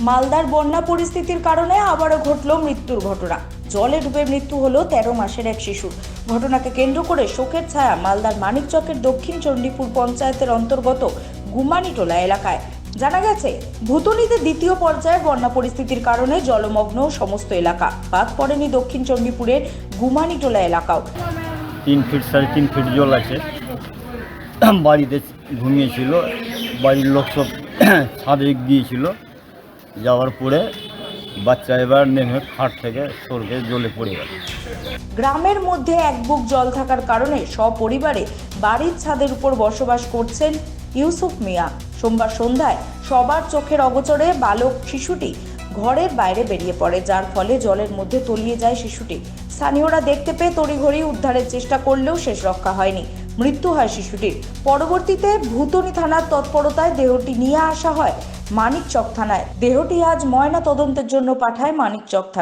মালদার বন্যা পরিস্থিতির কারণে আবারও ঘটল মৃত্যুর ঘটনা। জলে ডুবে মৃত্যু হলো 13 মাসের এক শিশুর। ঘটনাকে কেন্দ্র করে শোকের ছায়া মালদার মানিকচকের দক্ষিণ চণ্ডীপুর পঞ্চায়েতের অন্তর্গত গুমানিটোলা এলাকায়। জানা গেছে, ভুতুনিতে দ্বিতীয় পর্যায়ের বন্যা পরিস্থিতির কারণে জলমগ্ন সমস্ত এলাকা। বাদ পড়েনি দক্ষিণ চণ্ডীপুরের গুমানিটোলা এলাকাও। 3 ফিট 3.5 ফিট জল আছে। বাড়িতে ঘুমিয়েছিল, বাড়ির লোক সব ছাদে গিয়েছিল। যাওয়ার পরে বাচ্চা এবার নেমে খাট থেকে সরকে জলে পড়ে গেল। গ্রামের মধ্যে এক বুক জল থাকার কারণে সপরিবারে বাড়ির ছাদের উপর বসবাস করছেন ইউসুফ মিয়া। সোমবার সন্ধ্যায় সবার চোখের অগোচরে বালক শিশুটি ঘরের বাইরে বেরিয়ে পড়ে, যার ফলে জলের মধ্যে তলিয়ে যায় শিশুটি। স্থানীয়রা দেখতে পেয়ে তড়িঘড়ি উদ্ধারের চেষ্টা করলেও শেষ রক্ষা হয়নি, মৃত্যু হয় শিশুটির। পরবর্তীতে ভুতুনি থানার তৎপরতায় দেহটি নিয়ে আসা হয় মানিকচক থানায়। দেহটি আজ ময়না তদন্তের জন্য পাঠায় মানিকচক থানা।